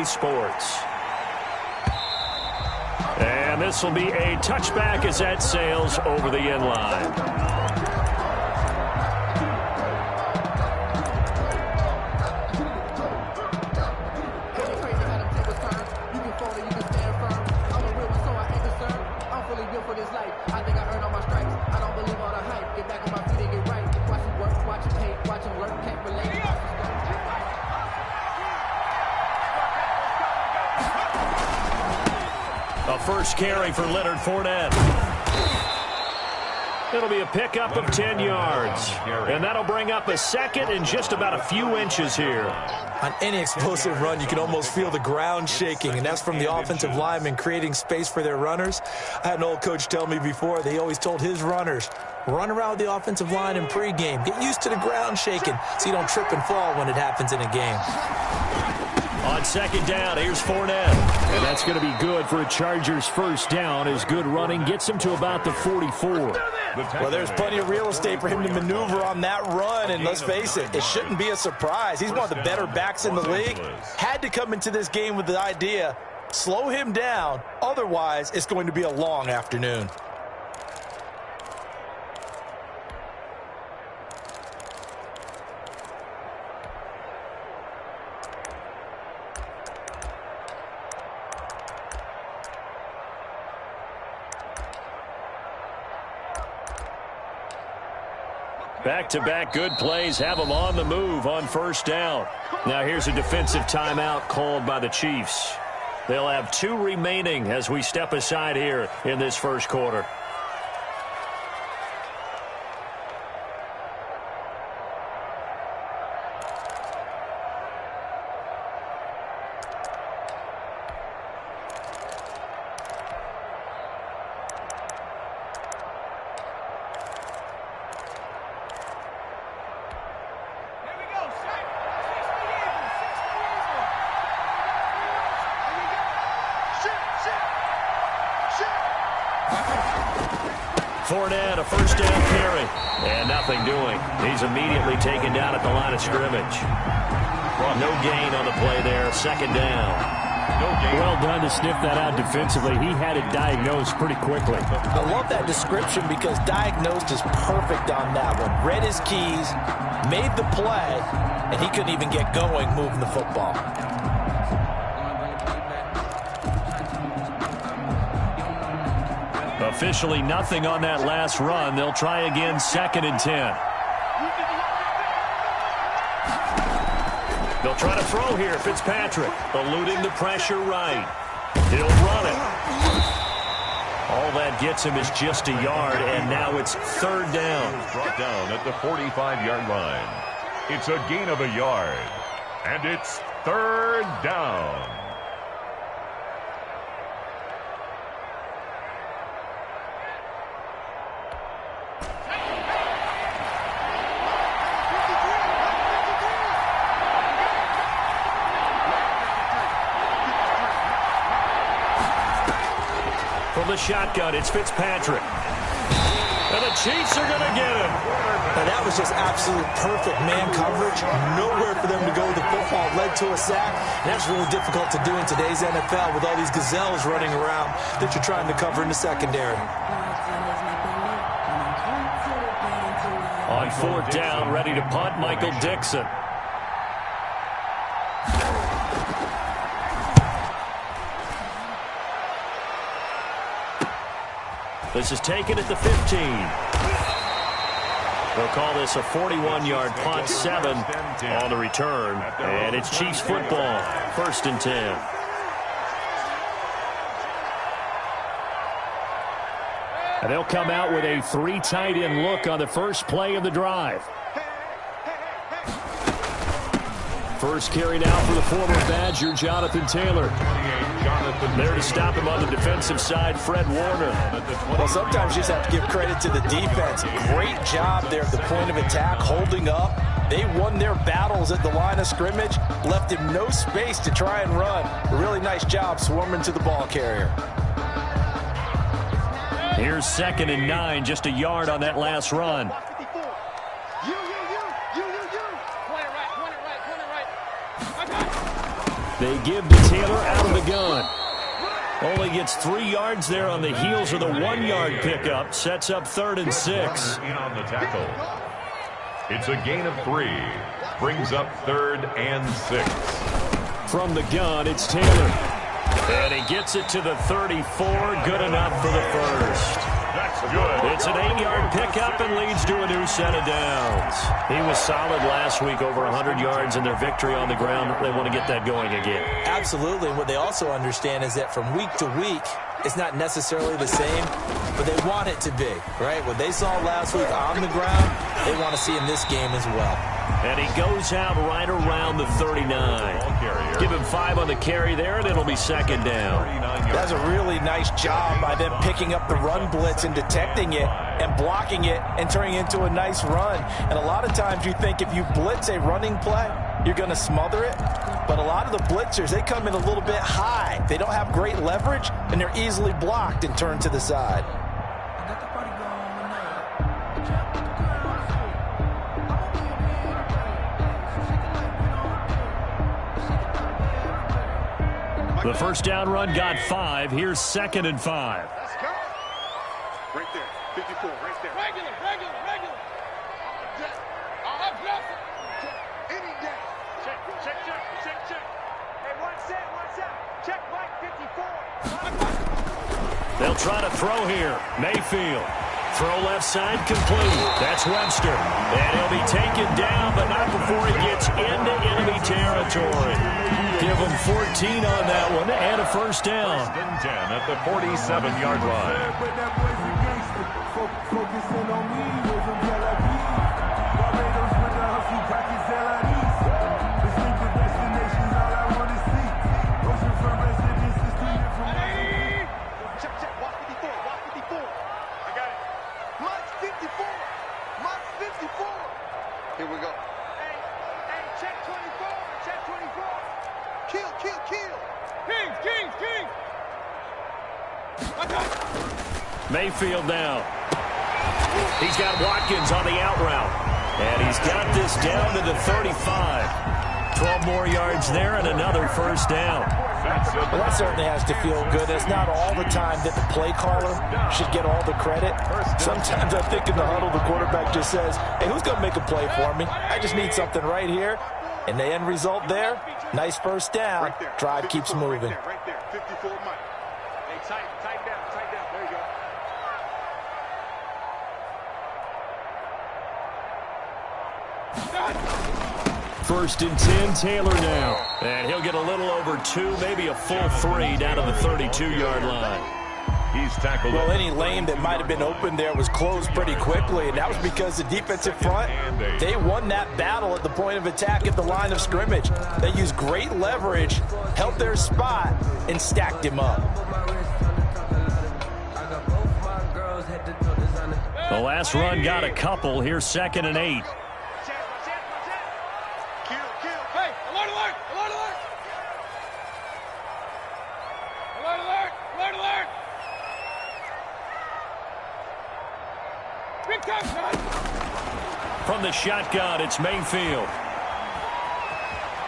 EA Sports. And this will be a touchback as that sails over the end line. First carry for Leonard Fournette. It'll be a pickup of 10 yards. And that'll bring up a second in just about a few inches here. On any explosive run, you can almost feel the ground shaking, and that's from the offensive linemen creating space for their runners. I had an old coach tell me before, they always told his runners, run around the offensive line in pregame. Get used to the ground shaking so you don't trip and fall when it happens in a game. On second down, here's Fournette. And that's going to be good for a Chargers first down as good running gets him to about the 44. Well, there's plenty of real estate for him to maneuver on that run, and let's face it, it shouldn't be a surprise. He's one of the better backs in the league. Had to come into this game with the idea, slow him down, otherwise it's going to be a long afternoon. Back-to-back good plays have them on the move on first down. Now here's a defensive timeout called by the Chiefs. They'll have 2 remaining as we step aside here in this first quarter. Fournette, a first down carry. And nothing doing. He's immediately taken down at the line of scrimmage. No gain on the play there. Second down. Well done to sniff that out defensively. He had it diagnosed pretty quickly. I love that description because diagnosed is perfect on that one. Read his keys, made the play, and he couldn't even get going moving the football. Officially nothing on that last run. They'll try again, 2nd and 10. They'll try to throw here. Fitzpatrick eluding the pressure right. He'll run it. All that gets him is just a yard, and now it's 3rd down. Brought down at the 45-yard line. It's a gain of a yard, and it's 3rd down. From the shotgun, it's Fitzpatrick. And the Chiefs are going to get him. And that was just absolute perfect man coverage. Nowhere for them to go with the football. Led to a sack. And that's really difficult to do in today's NFL with all these gazelles running around that you're trying to cover in the secondary. On 4th down, ready to punt, Michael Dixon. This is taken at the 15. They'll call this a 41-yard punt, 7 on the return. And it's Chiefs football, 1st and 10. And they'll come out with a 3 tight end look on the first play of the drive. First carry now for the former Badger, Jonathan Taylor. There to stop him on the defensive side, Fred Warner. Well, sometimes you just have to give credit to the defense. Great job there at the point of attack, holding up. They won their battles at the line of scrimmage, left him no space to try and run. A really nice job swarming to the ball carrier. Here's 2nd and 9, just a yard on that last run. They give to Taylor out of the gun. Only gets 3 yards there on the heels of the 1-yard pickup. Sets up 3rd and 6. In on the tackle. It's a gain of 3. Brings up 3rd and 6. From the gun, it's Taylor. And he gets it to the 34. Good enough for the first. That's good. It's an 8-yard pickup and leads to a new set of downs. He was solid last week, over 100 yards in their victory on the ground. They want to get that going again. Absolutely. And what they also understand is that from week to week, it's not necessarily the same, but they want it to be, right? What they saw last week on the ground, they want to see in this game as well. And he goes out right around the 39. Give him 5 on the carry there, and it'll be 2nd down. That's a really nice job by them picking up the run blitz and detecting it and blocking it and turning it into a nice run. And a lot of times you think if you blitz a running play, you're going to smother it. But a lot of the blitzers, they come in a little bit high. They don't have great leverage, and they're easily blocked and turned to the side. The first down run got 5. Here's 2nd and 5. Let's go. Right there. 54. Right there. Regular. Any day. Check. Hey, one set. Check right 54. They'll try to throw here. Mayfield. Throw left side complete. That's Webster. And he'll be taken down, but not before he gets into enemy territory. Give him 14 on that one and a first down. 1st and 10 at the 47-yard line. Check. Watch 54. I got it. March 54. Here we go. Hey, check 24. Kill. Kings. Mayfield now. He's got Watkins on the out route. And he's got this down to the 35. 12 more yards there and another first down. Well, that certainly has to feel good. It's not all the time that the play caller should get all the credit. Sometimes I think in the huddle, the quarterback just says, hey, who's going to make a play for me? I just need something right here. And the end result there, nice first down. Drive keeps moving. Right there. 54 Mike. Hey, tight down. There you go. First and 10, Taylor now. And he'll get a little over 2, maybe a full 3 down to the 32-yard line. He's tackled. Well, any lane that might have been open there was closed pretty quickly, and that was because the defensive front, they won that battle at the point of attack at the line of scrimmage. They used great leverage, held their spot, and stacked him up. The last run got a couple. Here's 2nd and 8. Hey, alert. Big time, son. From the shotgun, it's Mayfield.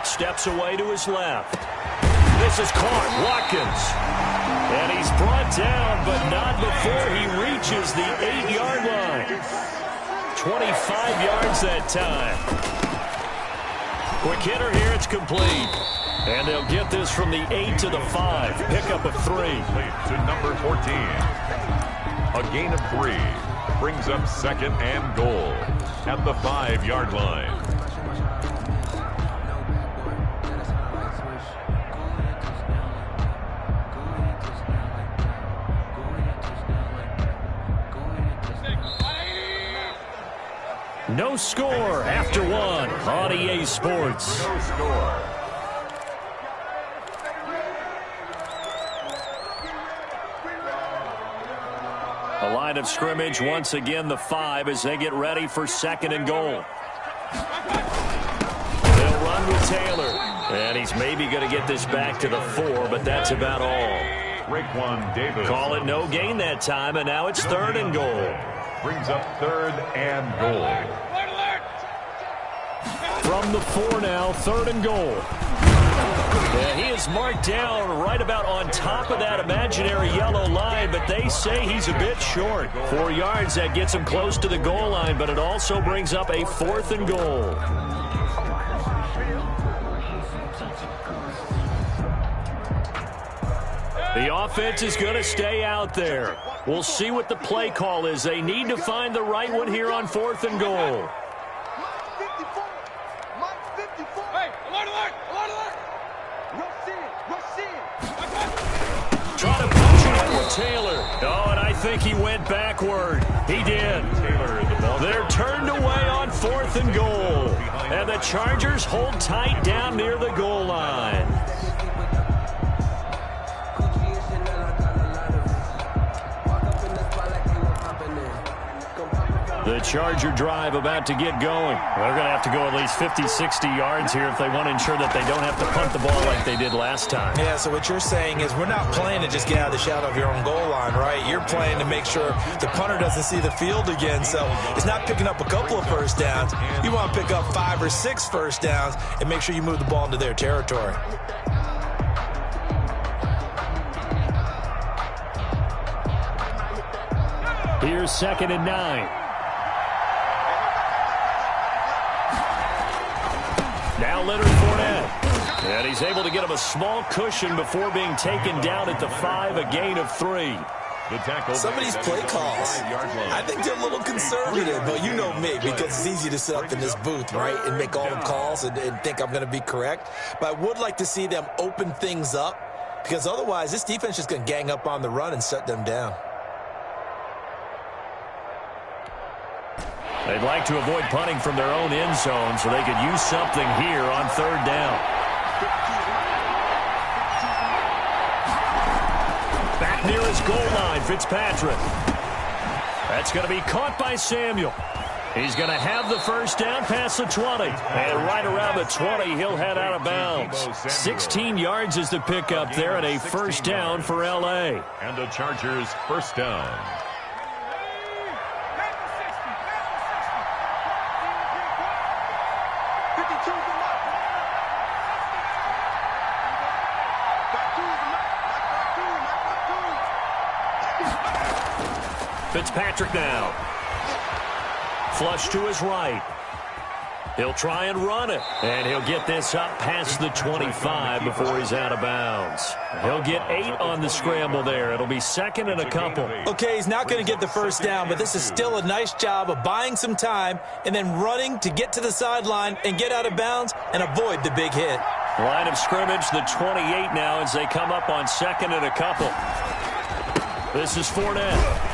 Steps away to his left. This is caught. Watkins. And he's brought down, but not before he reaches the 8-yard line. 25 yards that time. Quick hitter here, it's complete. And they'll get this from the 8 to the 5. Pickup of 3. To number 14. A gain of 3. Brings up 2nd and goal at the 5-yard line. No score after 1 on EA Sports. No score. A line of scrimmage once again, the 5 as they get ready for 2nd and goal. They'll run with Taylor. And he's maybe going to get this back to the 4, but that's about all. Raekwon Davis. Call it no gain that time, and now it's 3rd and goal. Brings up 3rd and goal. From the 4 now, 3rd and goal. And he He's marked down right about on top of that imaginary yellow line, but they say he's a bit short. 4 yards, that gets him close to the goal line, but it also brings up a 4th and goal. The offense is going to stay out there. We'll see what the play call is. They need to find the right one here on 4th and goal. Trying to punch it in with Taylor. Oh, and I think he went backward. He did. They're turned away on 4th and goal. And the Chargers hold tight down near the goal line. The Charger drive about to get going. They're going to have to go at least 50, 60 yards here if they want to ensure that they don't have to punt the ball like they did last time. Yeah, so what you're saying is we're not playing to just get out of the shadow of your own goal line, right? You're playing to make sure the punter doesn't see the field again. So it's not picking up a couple of first downs. You want to pick up 5 or 6 first downs and make sure you move the ball into their territory. Here's 2nd and 9. Now Leonard Fournette. And he's able to get him a small cushion before being taken down at the 5, a gain of 3. Some of these play calls, I think they're a little conservative, but you know me, because it's easy to sit up in this booth, right, and make all the calls and think I'm going to be correct. But I would like to see them open things up, because otherwise this defense is going to gang up on the run and shut them down. They'd like to avoid punting from their own end zone so they could use something here on 3rd down. Back near his goal line, Fitzpatrick. That's going to be caught by Samuel. He's going to have the first down past the 20. And right around the 20, he'll head out of bounds. 16 yards is the pickup there and a first down for L.A. And the Chargers first down. Fitzpatrick now. Flush to his right. He'll try and run it. And he'll get this up past the 25 before he's out of bounds. He'll get 8 on the scramble there. It'll be 2nd and a couple. Okay, he's not going to get the first down, but this is still a nice job of buying some time and then running to get to the sideline and get out of bounds and avoid the big hit. Line of scrimmage, the 28 now as they come up on 2nd and a couple. This is Fournette.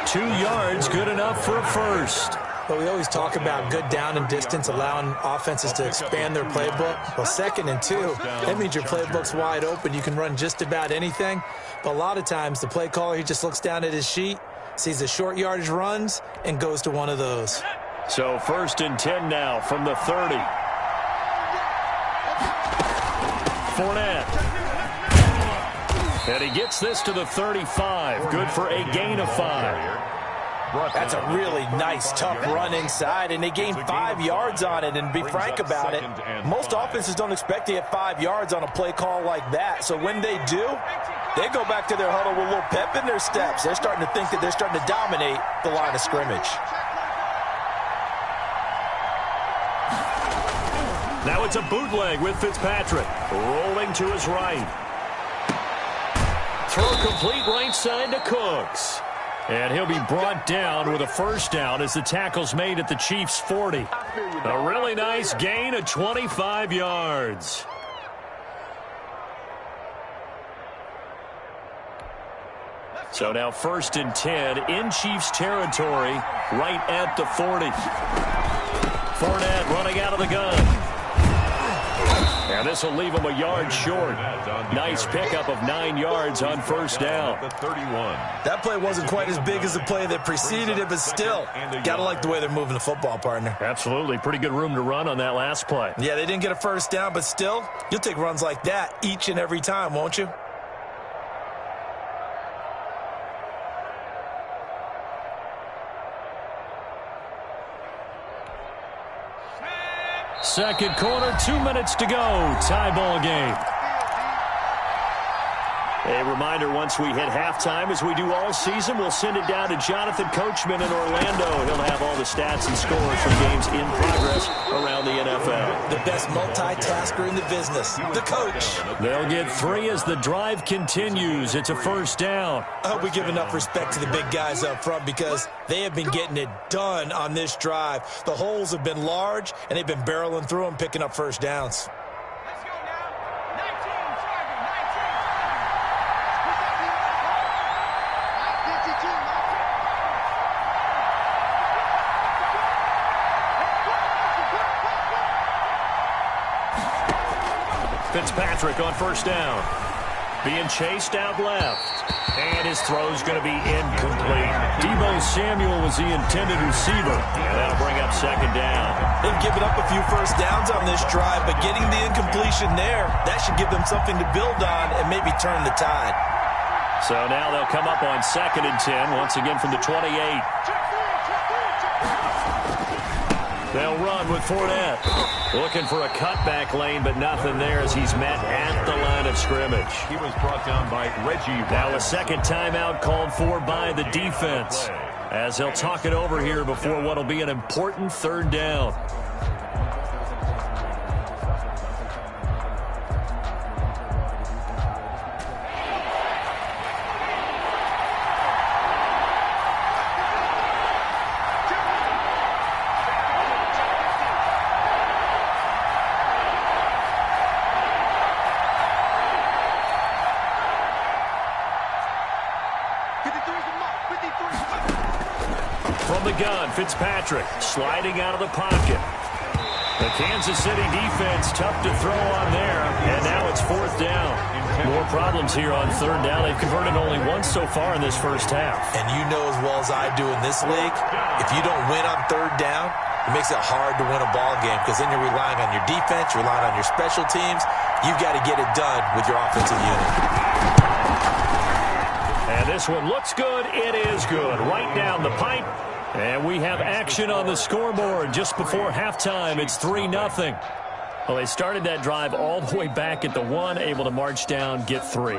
2 yards, good enough for a first. But we always talk about good down and distance, allowing offenses to expand their playbook. Well, 2nd and 2, that means your playbook's wide open. You can run just about anything. But a lot of times, the play caller, he just looks down at his sheet, sees the short yardage runs, and goes to one of those. So 1st and 10 now from the 30. Fournette. And he gets this to the 35. Good for a gain of 5. That's a really nice, tough run inside, and they gained 5 yards on it. And to be frank about it, most offenses don't expect to get 5 yards on a play call like that. So when they do, they go back to their huddle with a little pep in their steps. They're starting to think that they're starting to dominate the line of scrimmage. Now it's a bootleg with Fitzpatrick. Rolling to his right. Throw complete right side to Cooks. And he'll be brought down with a first down as the tackle's made at the Chiefs' 40. A really nice gain of 25 yards. So now 1st and 10 in Chiefs territory right at the 40. Fournette running out of the gun. And this will leave him a yard short. Nice pickup of 9 yards on first down. That play wasn't quite as big as the play that preceded it, but still, gotta like the way they're moving the football, partner. Absolutely. Pretty good room to run on that last play. Yeah, they didn't get a first down, but still, you'll take runs like that each and every time, won't you? second quarter, 2 minutes to go. Tie ball game. A reminder, once we hit halftime, as we do all season, we'll send it down to Jonathan Coachman in Orlando. He'll have all the stats and scores from games in progress around the NFL. The best multitasker in the business, the coach. They'll get 3 as the drive continues. It's a first down. I hope we give enough respect to the big guys up front because they have been getting it done on this drive. The holes have been large, and they've been barreling through them, picking up first downs. Fitzpatrick on first down. Being chased out left. And his throw's going to be incomplete. Deebo Samuel was the intended receiver. And that'll bring up second down. They've given up a few first downs on this drive, but getting the incompletion there, that should give them something to build on and maybe turn the tide. So now they'll come up on 2nd and 10, once again from the 28. They'll run with Fournette. Looking for a cutback lane, but nothing there as he's met at the line of scrimmage. He was brought down by Reggie. Now a second timeout called for by the defense, as they'll talk it over here before what will be an important third down. From the gun, Fitzpatrick sliding out of the pocket. The Kansas City defense tough to throw on there, and now it's 4th down. More problems here on 3rd down. They've converted only once so far in this first half. And you know as well as I do in this league, if you don't win on 3rd down, it makes it hard to win a ball game because then you're relying on your defense, you're relying on your special teams. You've got to get it done with your offensive unit. And this one looks good. It is good. Right down the pipe. And we have action on the scoreboard just before halftime. It's 3-0. Well, they started that drive all the way back at the 1, able to march down, get 3.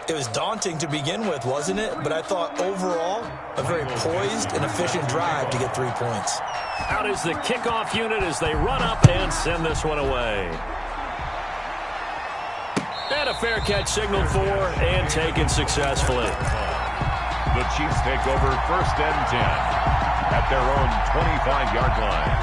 It was daunting to begin with, wasn't it? But I thought overall, a very poised and efficient drive to get 3 points. Out is the kickoff unit as they run up and send this one away. And a fair catch signaled for and taken successfully. The Chiefs take over 1st and 10 at their own 25-yard line.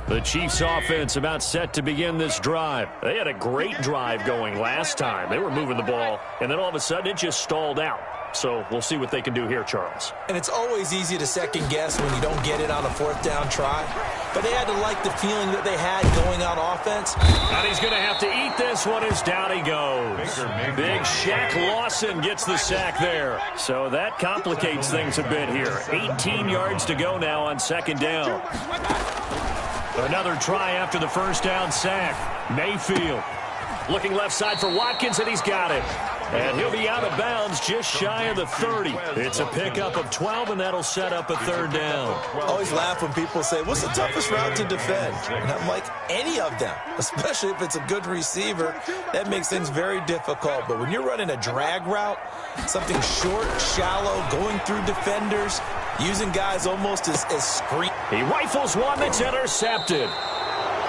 The Chiefs offense about set to begin this drive. They had a great drive going last time. They were moving the ball, and then all of a sudden it just stalled out. So we'll see what they can do here, Charles. And it's always easy to second guess when you don't get it on a 4th down try. But they had to like the feeling that they had going on offense. And he's going to have to eat this one as down he goes. Big Shaq Lawson gets the sack there. So that complicates things a bit here. 18 yards to go now on 2nd down. Another try after the first down sack. Mayfield looking left side for Watkins, and he's got it. And he'll be out of bounds just shy of the 30. It's a pickup of 12, and that'll set up a 3rd down. I always laugh when people say, what's the toughest route to defend? And I'm like, any of them, especially if it's a good receiver. That makes things very difficult. But when you're running a drag route, something short, shallow, going through defenders, using guys almost as screen. He rifles one that's intercepted.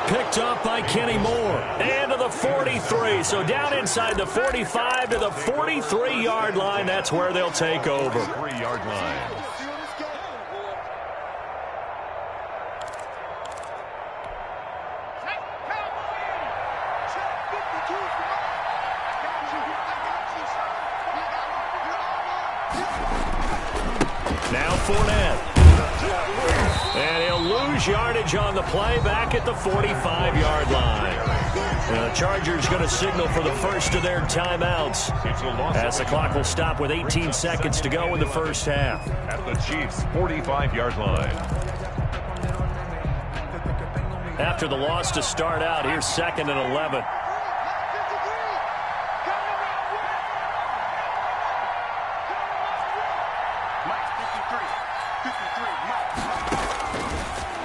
Picked up by Kenny Moore. And to the 43. So down inside the 45 to the 43-yard line. That's where they'll take over. 3-yard line. Now Fournette. And he'll lose yardage on the play back at the 45-yard line. The Chargers going to signal for the first of their timeouts as the clock will stop with 18 seconds to go in the first half. At the Chiefs' 45-yard line. after the loss to start out. Here's 2nd and 11.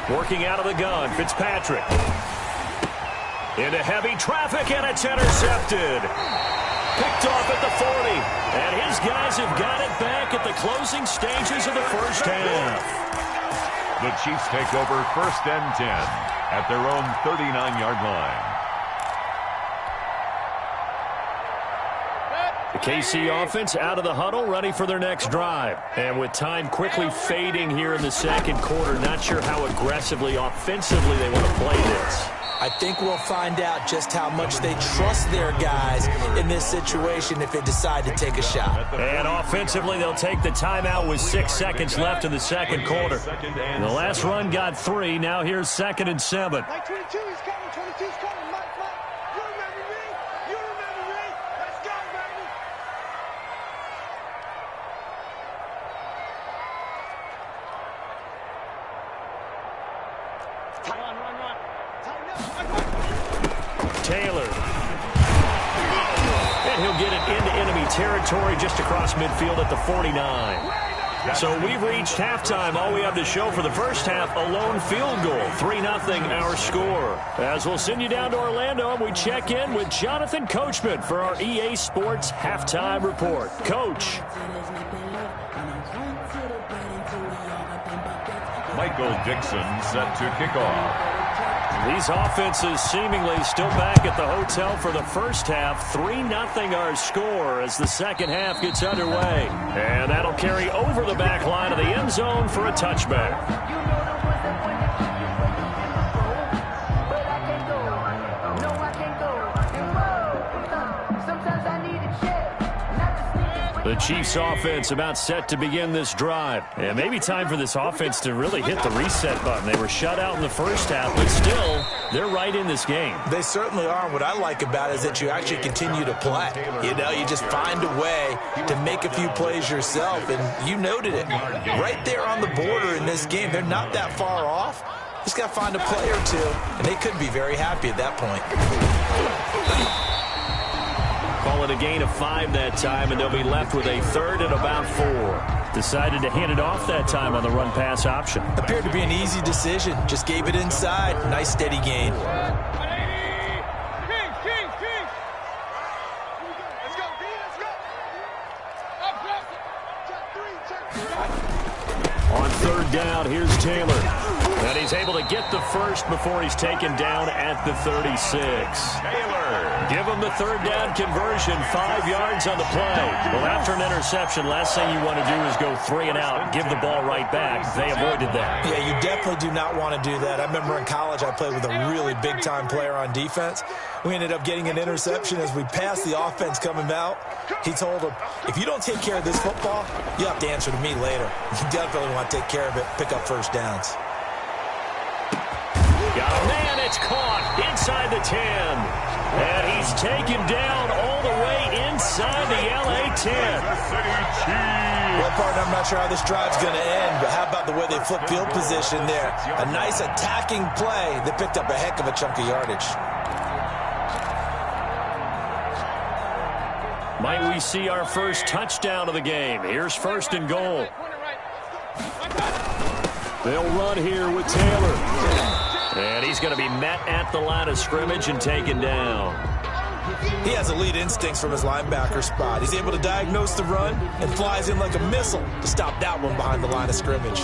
Working out of the gun, Fitzpatrick. Into heavy traffic, and it's intercepted. Picked off at the 40. And his guys have got it back at the closing stages of the first half. The Chiefs take over 1st and 10 at their own 39-yard line. The KC offense out of the huddle, ready for their next drive. And with time quickly fading here in the second quarter, not sure how aggressively, offensively they want to play this. I think we'll find out just how much they trust their guys in this situation if they decide to take a shot. And offensively, they'll take the timeout with 6 seconds left in the second quarter. The last run got 3. Now here's 2nd and 7. Mike 22 is coming. 22's coming. Mike. You remember me? You remember me? Let's go, baby. Run. Taylor. And he'll get it into enemy territory just across midfield at the 49. So we've reached halftime. All we have to show for the first half, a lone field goal. 3-0 our score. As we'll send you down to Orlando, we check in with Jonathan Coachman for our EA Sports Halftime Report. Coach. Michael Dixon set to kick off. These offenses seemingly still back at the hotel for the first half. 3-0 our score as the second half gets underway. And that'll carry over the back line of the end zone for a touchback. The Chiefs offense about set to begin this drive. And maybe time for this offense to really hit the reset button. They were shut out in the first half, but still, they're right in this game. They certainly are. What I like about it is that you actually continue to play. You know, you just find a way to make a few plays yourself, and you noted it. Right there on the border in this game, they're not that far off. Just got to find a play or two, and they could be very happy at that point. Call it a gain of 5 that time, and they'll be left with a 3rd and about 4. Decided to hand it off that time on the run-pass option. Appeared to be an easy decision. Just gave it inside. Nice, steady gain. Let's go, B. Let's go. On 3rd down, here's Taylor. And he's able to get the first before he's taken down at the 36. Taylor. Give him the 3rd down conversion, 5 yards on the play. Well, after an interception, last thing you want to do is go 3 and out, give the ball right back. They avoided that. Yeah, you definitely do not want to do that. I remember in college I played with a really big-time player on defense. We ended up getting an interception as we passed the offense coming out. He told him, if you don't take care of this football, you have to answer to me later. You definitely want to take care of it, pick up first downs. Got a man, it's caught inside the 10. And he's taken down all the way inside the LA 10. Well, partner, I'm not sure how this drive's going to end, but how about the way they flip field position there? A nice attacking play that picked up a heck of a chunk of yardage. Might we see our first touchdown of the game? Here's 1st and goal. They'll run here with Taylor. And he's going to be met at the line of scrimmage and taken down. He has elite instincts from his linebacker spot. He's able to diagnose the run and flies in like a missile to stop that one behind the line of scrimmage.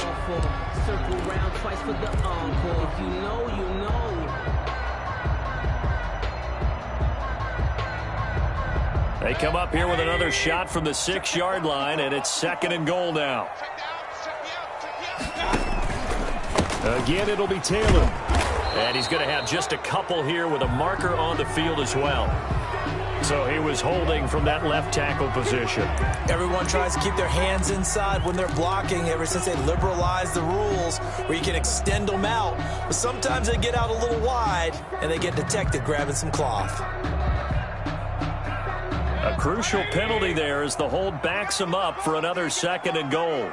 They come up here with another shot from the 6-yard line, and it's 2nd and goal now. Again, it'll be Taylor. And he's going to have just a couple here with a marker on the field as well. So he was holding from that left tackle position. Everyone tries to keep their hands inside when they're blocking ever since they liberalized the rules where you can extend them out. But sometimes they get out a little wide and they get detected grabbing some cloth. A crucial penalty there as the hold backs him up for another 2nd and goal.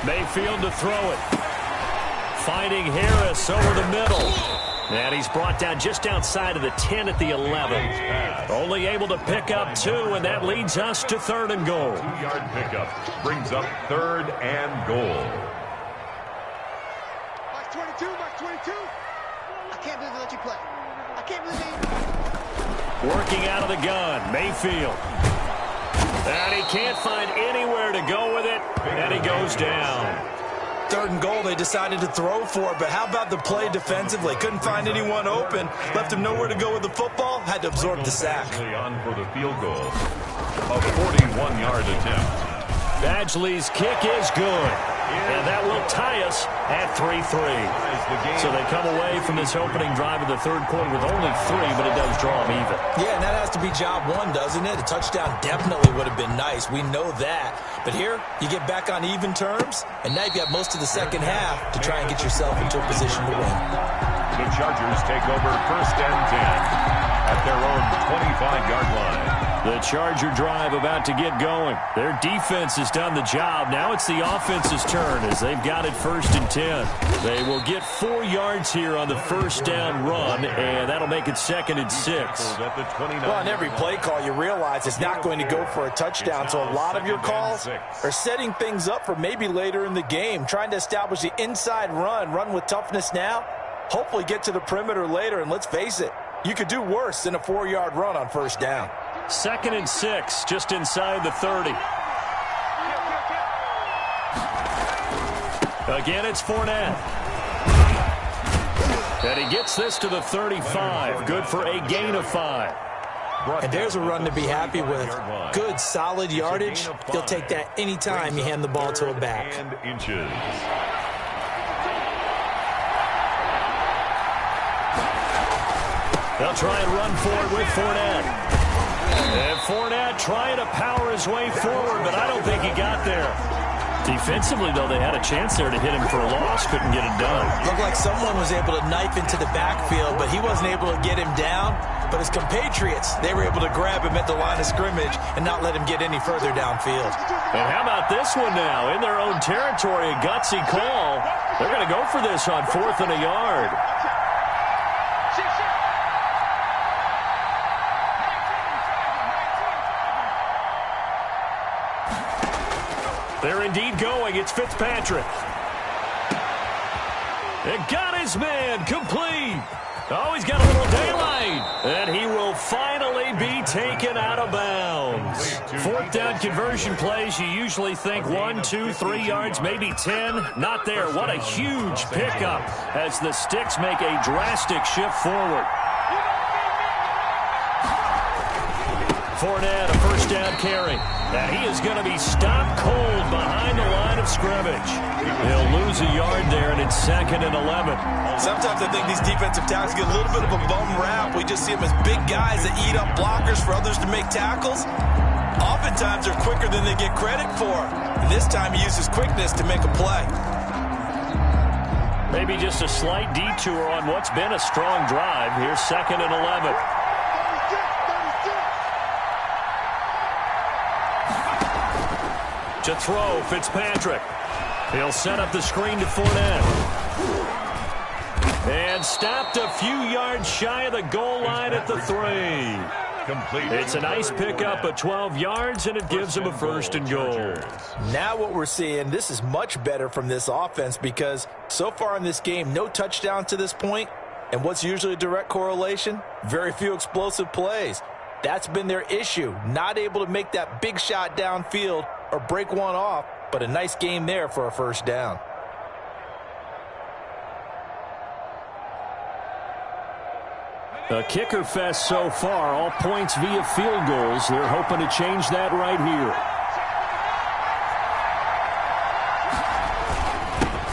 Mayfield to throw it. Finding Harris over the middle. And he's brought down just outside of the 10 at the 11. Only able to pick up 2, and that leads us to 3rd and goal. 2-yard pickup brings up 3rd and goal. Mark 22, Mark 22. I can't believe they let you play. I can't believe they... Working out of the gun, Mayfield. And he can't find anywhere to go with it, and he goes down. 3rd and goal, they decided to throw for it, but how about the play defensively? Couldn't find anyone open, left him nowhere to go with the football, had to absorb the sack. On for the field goal, a 41-yard attempt. Badgley's kick is good, and that will tie us at 3-3. So they come away from this opening drive of the 3rd quarter with only 3, but it does draw them even. Yeah, and that has to be job 1, doesn't it? A touchdown definitely would have been nice. We know that. But here, you get back on even terms, and now you've got most of the second half to try and get yourself into a position to win. The Chargers take over 1st and 10 at their own 25-yard line. The Charger drive about to get going. Their defense has done the job. Now it's the offense's turn as they've got it 1st and 10. They will get 4 yards here on the 1st down run, and that'll make it 2nd and 6. Well, on every play call, you realize it's not going to go for a touchdown, so a lot of your calls are setting things up for maybe later in the game, trying to establish the inside run with toughness now, hopefully get to the perimeter later, and let's face it, you could do worse than a 4-yard run on 1st down. 2nd and 6, just inside the 30. Again, it's Fournette. And he gets this to the 35. Good for a gain of 5. And there's a run to be happy with. Good, solid yardage. You'll take that anytime you hand the ball to a back. They'll try and run for it with Fournette. And Fournette trying to power his way forward, but I don't think he got there. Defensively, though, they had a chance there to hit him for a loss. Couldn't get it done. Looked like someone was able to knife into the backfield, but he wasn't able to get him down. But his compatriots, they were able to grab him at the line of scrimmage and not let him get any further downfield. And how about this one now? In their own territory, a gutsy call. They're going to go for this on 4th and a yard. They're indeed going. It's Fitzpatrick. It got his man complete. Oh, he's got a little daylight. And he will finally be taken out of bounds. 4th down conversion plays, you usually think 1, 2, 3 yards, maybe 10. Not there. What a huge pickup as the Sticks make a drastic shift forward. Fournette, a 1st down carry. And he is going to be stopped cold behind the line of scrimmage. He'll lose a yard there, and it's 2nd and 11. Sometimes I think these defensive tackles get a little bit of a bum rap. We just see them as big guys that eat up blockers for others to make tackles. Oftentimes they're quicker than they get credit for. And this time he uses quickness to make a play. Maybe just a slight detour on what's been a strong drive. Here's 2nd and 11. To throw, Fitzpatrick. He'll set up the screen to Fournette. And stopped a few yards shy of the goal line at the 3. It's a nice pickup of 12 yards, and it gives him a 1st and goal. Now what we're seeing, this is much better from this offense because so far in this game, no touchdown to this point. And what's usually a direct correlation? Very few explosive plays. That's been their issue. Not able to make that big shot downfield or break one off, but a nice game there for a 1st down. A kicker fest so far, all points via field goals. They're hoping to change that right here.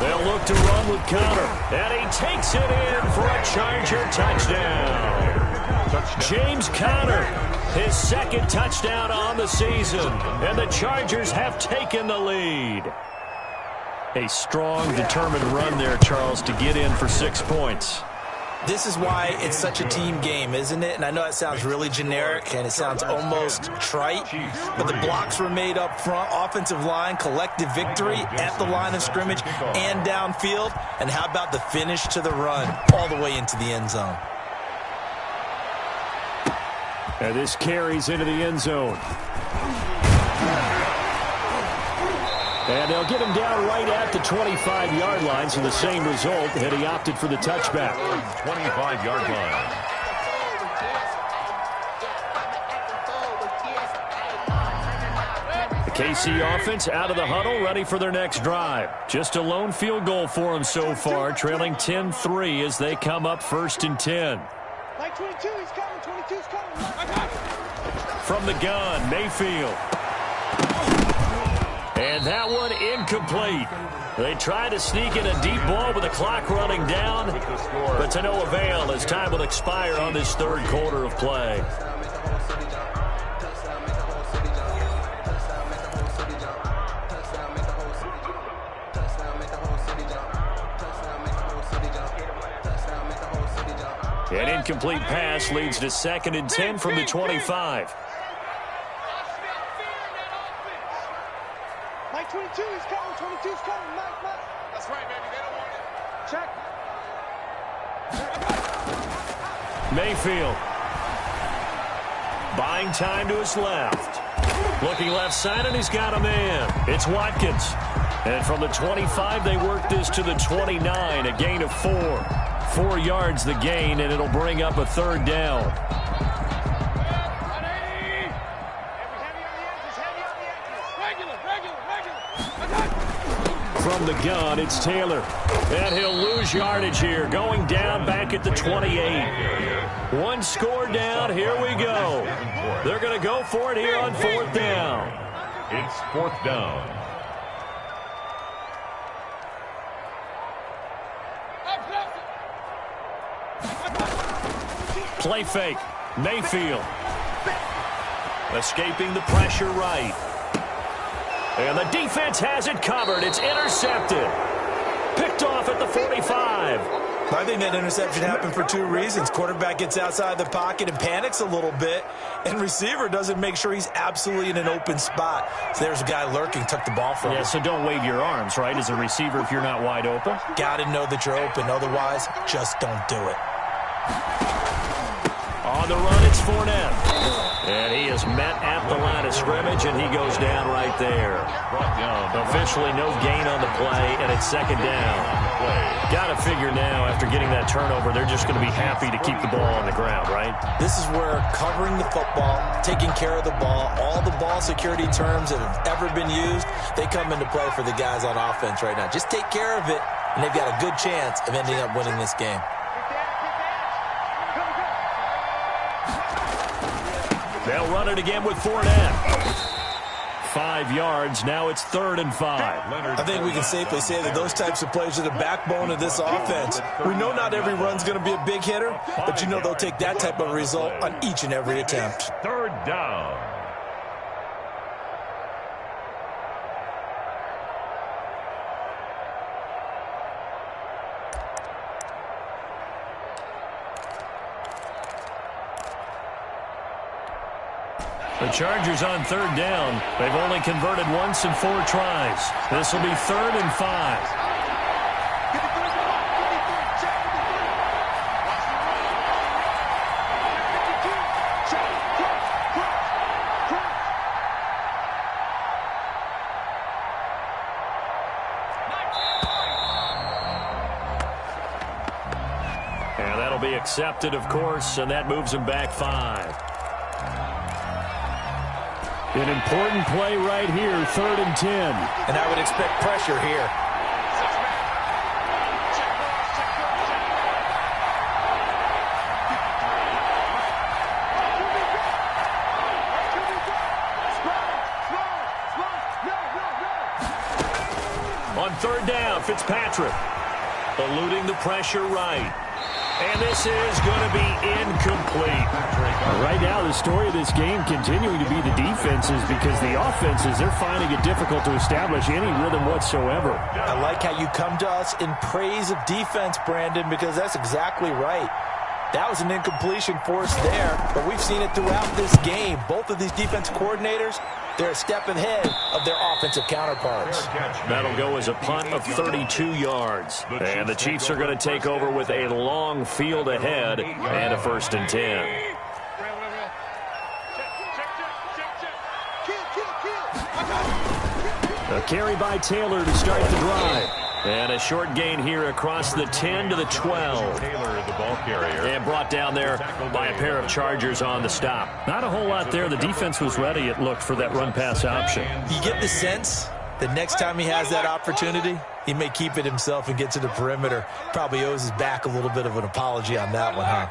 They'll look to run with Connor, and he takes it in for a Charger touchdown. James Conner, his 2nd touchdown on the season, and the Chargers have taken the lead. A strong, determined run there, Charles, to get in for 6 points. This is why it's such a team game, isn't it? And I know it sounds really generic and it sounds almost trite, but the blocks were made up front, offensive line, collective victory at the line of scrimmage and downfield. And how about the finish to the run all the way into the end zone? And this carries into the end zone. And they'll get him down right at the 25-yard line, so the same result, and he opted for the touchback. 25-yard line. The KC offense out of the huddle, ready for their next drive. Just a lone field goal for them so far, trailing 10-3 as they come up 1st and 10. Like 22, he's coming. 22's coming. From the gun, Mayfield. And that one incomplete. They try to sneak in a deep ball with the clock running down, but to no avail as time will expire on this third quarter of play. An incomplete pass leads to 2nd and 10 from the 25. Mike 22, he's coming. 22's coming. Mike. That's right, baby. They don't want it. Check. Mayfield. Buying time to his left. Looking left side, and he's got a man. It's Watkins. And from the 25, they work this to the 29, a gain of 4. 4 yards the gain, and it'll bring up a 3rd down. From the gun, it's Taylor. And he'll lose yardage here, going down back at the 28. 1 score down, here we go. They're going to go for it here on 4th down. It's 4th down. Play fake. Mayfield. Escaping the pressure right. And the defense has it covered. It's intercepted. Picked off at the 45. I think that interception happened for 2 reasons. Quarterback gets outside the pocket and panics a little bit, and receiver doesn't make sure he's absolutely in an open spot. So there's a guy lurking, took the ball from him. Yeah, so don't wave your arms, right, as a receiver if you're not wide open. Got to know that you're open. Otherwise, just don't do it. On the run, it's Fournette. And he is met at the line of scrimmage, and he goes down right there. Officially no gain on the play, and it's 2nd down. Got to figure now, after getting that turnover, they're just going to be happy to keep the ball on the ground, right? This is where covering the football, taking care of the ball, all the ball security terms that have ever been used, they come into play for the guys on offense right now. Just take care of it, and they've got a good chance of ending up winning this game. They'll run it again with Fournette. 5 yards. Now it's 3rd and 5. I think we can safely say that those types of plays are the backbone of this offense. We know not every run's going to be a big hitter, but you know they'll take that type of result on each and every attempt. 3rd down. The Chargers on 3rd down. They've only converted once in 4 tries. This will be 3rd and 5. And that'll be accepted, of course, and that moves them back 5. An important play right here, 3rd and 10. And I would expect pressure here. On 3rd down, Fitzpatrick eluding the pressure right. And this is going to be incomplete. Right now, the story of this game continuing to be the defenses, because the offenses, they're finding it difficult to establish any rhythm whatsoever. I like how you come to us in praise of defense, Brandon, because that's exactly right. That was an incompletion force there, but we've seen it throughout this game. Both of these defense coordinators, they're a step ahead of their offensive counterparts. That'll go as a punt of 32 yards. And the Chiefs are going to take over with a long field ahead and a 1st and 10. A carry by Taylor to start the drive. And a short gain here across the 10 to the 12. Taylor, the ball carrier. And brought down there by a pair of Chargers on the stop. Not a whole lot there. The defense was ready, it looked, for that run-pass option. You get the sense that next time he has that opportunity, he may keep it himself and get to the perimeter. Probably owes his back a little bit of an apology on that one, huh?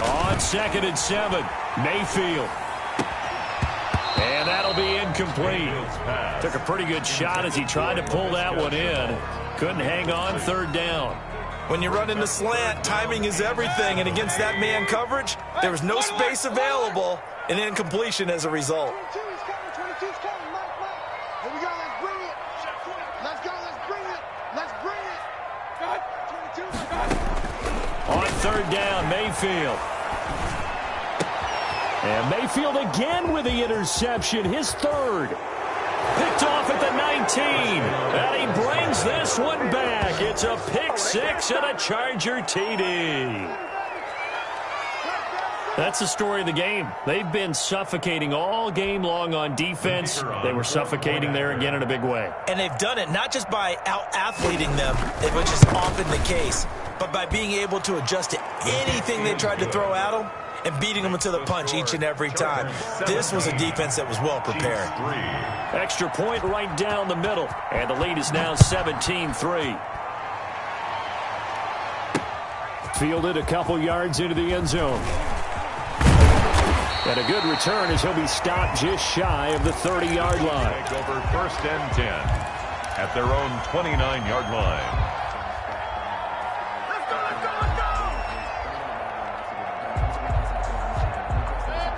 On 2nd and 7, Mayfield. And that'll be incomplete. Took a pretty good shot as he tried to pull that one in. Couldn't hang on, 3rd down. When you run in the slant, timing is everything, and against that man coverage, there was no space available, and incompletion as a result. 22's coming, 22's coming, Mike. Here we go, let's bring it. Let's go, let's bring it. Let's bring it. 22. On 3rd down, Mayfield. And Mayfield again with the interception, his 3rd. Picked off at the 19. And he brings this one back. It's a pick 6 and a Charger TD. That's the story of the game. They've been suffocating all game long on defense. They were suffocating there again in a big way. And they've done it not just by out-athleting them, which is often the case, but by being able to adjust to anything they tried to throw at them and beating them to the punch each and every time. This was a defense that was well prepared. Extra point right down the middle. And the lead is now 17-3. Fielded a couple yards into the end zone. And a good return as he'll be stopped just shy of the 30-yard line. Take over 1st and 10 at their own 29-yard line.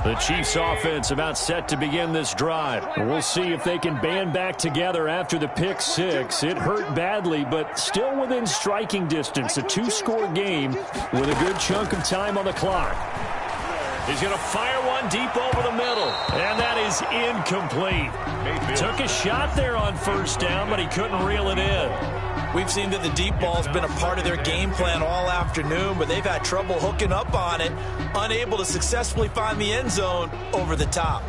The Chiefs offense about set to begin this drive. We'll see if they can band back together after the pick 6. It hurt badly, but still within striking distance. A 2-score game with a good chunk of time on the clock. He's going to fire one deep over the middle. And that is incomplete. Took a shot there on 1st down, but he couldn't reel it in. We've seen that the deep ball's been a part of their game plan all afternoon, but they've had trouble hooking up on it, unable to successfully find the end zone over the top.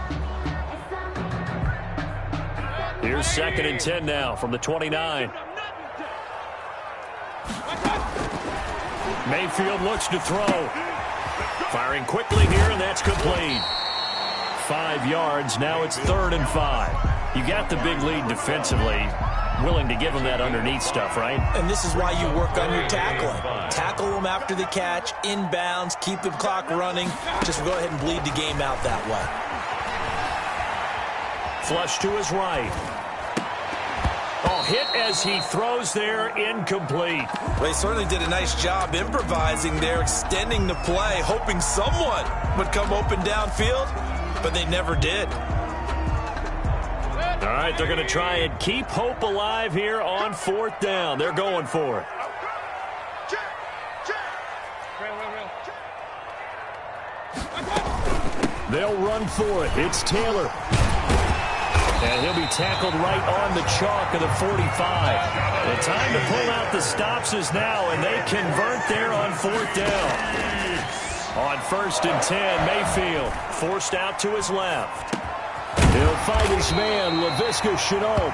Here's 2nd and 10 now from the 29. Mayfield looks to throw. Firing quickly here, and that's complete. 5 yards. Now it's 3rd and 5. You got the big lead defensively. Willing to give them that underneath stuff, right? And this is why you work on your tackling. Tackle them after the catch, inbounds, keep the clock running. Just go ahead and bleed the game out that way. Flush to his right. Oh, hit as he throws there, incomplete. Well, he certainly did a nice job improvising there, extending the play, hoping someone would come open downfield, but they never did. All right, they're going to try and keep hope alive here on 4th down. They're going for it. They'll run for it. It's Taylor. And he'll be tackled right on the chalk of the 45. The time to pull out the stops is now, and they convert there on 4th down. On 1st and 10, Mayfield forced out to his left. He'll fight his man, Laviska Shenault.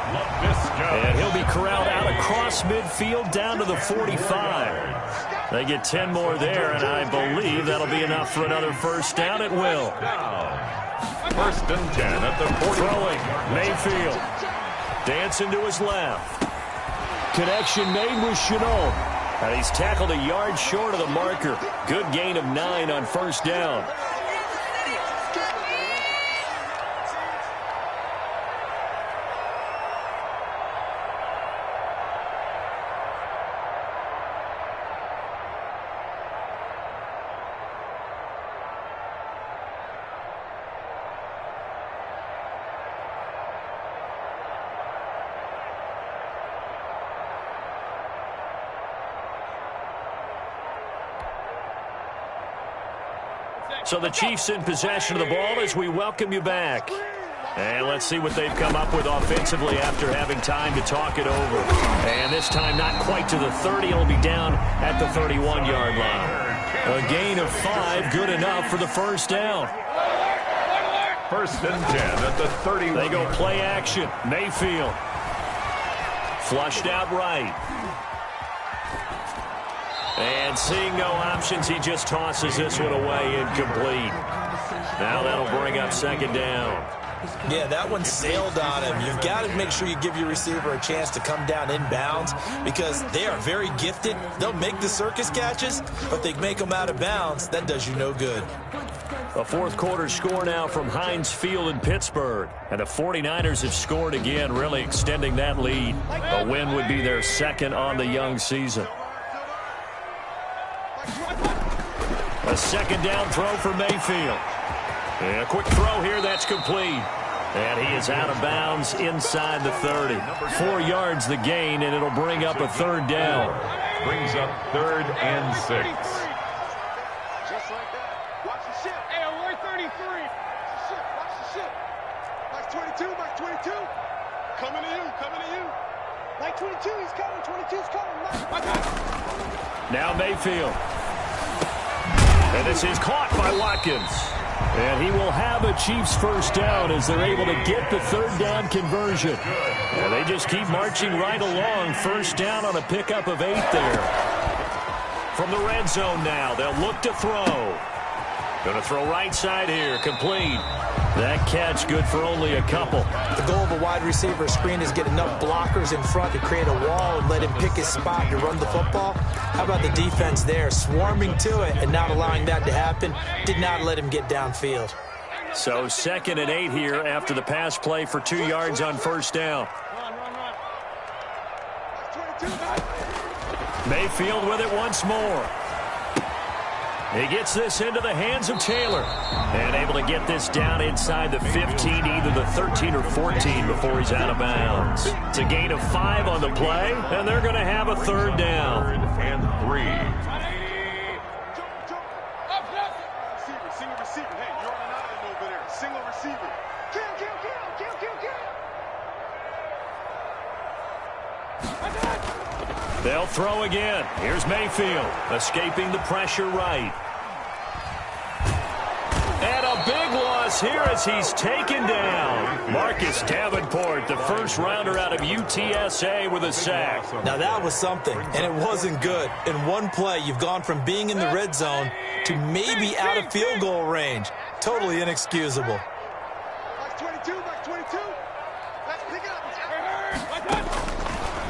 And he'll be corralled out across midfield down to the 45. They get 10 more there, and I believe that'll be enough for another 1st down. It will. 1st and 10 at the 40. Throwing, Mayfield. Dancing to his left. Connection made with Shenault. And he's tackled a yard short of the marker. Good gain of 9 on 1st down. So the Chiefs in possession of the ball as we welcome you back. And let's see what they've come up with offensively after having time to talk it over. And this time not quite to the 30. It'll be down at the 31-yard line. A gain of 5, good enough for the first down. First and 10 at the 31. They go play action. Mayfield. Flushed out right. And seeing no options, he just tosses this one away incomplete. Now that'll bring up second down. Yeah, that one sailed on him. You've got to make sure you give your receiver a chance to come down inbounds because they are very gifted. They'll make the circus catches, but they make them out of bounds. That does you no good. A fourth quarter score now from Heinz Field in Pittsburgh. And the 49ers have scored again, really extending that lead. A win would be their second on the young season. A second down throw for Mayfield. And a quick throw here, that's complete. And he is out of bounds inside the 30. 4 yards the gain, and it'll bring up a third down. Brings up 3rd and 6. Just like that. Watch the ship. Hey, alert 33. Watch the ship. Watch the ship. Mike 22. Mike 22. Coming to you. Coming to you. Mike 22. He's coming. 22's coming. Mike. Now Mayfield. And this is caught by Watkins. And he will have a Chiefs first down as they're able to get the third down conversion. And they just keep marching right along. First down on a pickup of 8 there. From the red zone now, they'll look to throw. Going to throw right side here, complete. That catch good for only a couple. The goal of a wide receiver screen is get enough blockers in front to create a wall and let him pick his spot to run the football. How about the defense there, swarming to it and not allowing that to happen? Did not let him get downfield. So 2nd and 8 here after the pass play for 2 yards on first down. Mayfield with it once more. He gets this into the hands of Taylor. And able to get this down inside the 15, either the 13 or 14 before he's out of bounds. It's a gain of 5 on the play, and they're going to have a third down. 3rd and 3. Single receiver. Hey, you're on an island over there. Single receiver. Kill. They'll throw again. Here's Mayfield, escaping the pressure right. And a big loss here as he's taken down. Marcus Davenport, the first rounder out of UTSA with a sack. Now that was something, and it wasn't good. In one play, you've gone from being in the red zone to maybe out of field goal range. Totally inexcusable. Mike 22. Let's pick it up.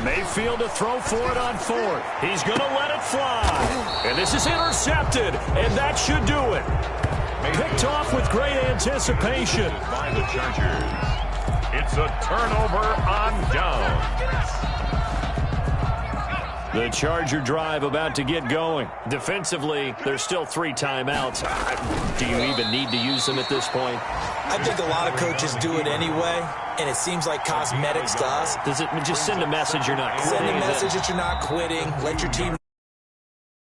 Mayfield to throw for it on 4th. He's going to let it fly. And this is intercepted, and that should do it. Picked off with great anticipation. By the Chargers. It's a turnover on down. The Charger drive about to get going. Defensively, there's still 3 timeouts. Do you even need to use them at this point? I think a lot of coaches do it anyway, and it seems like cosmetics to us. Does it just send a message you're not quitting? Send a message that you're not quitting. Let your team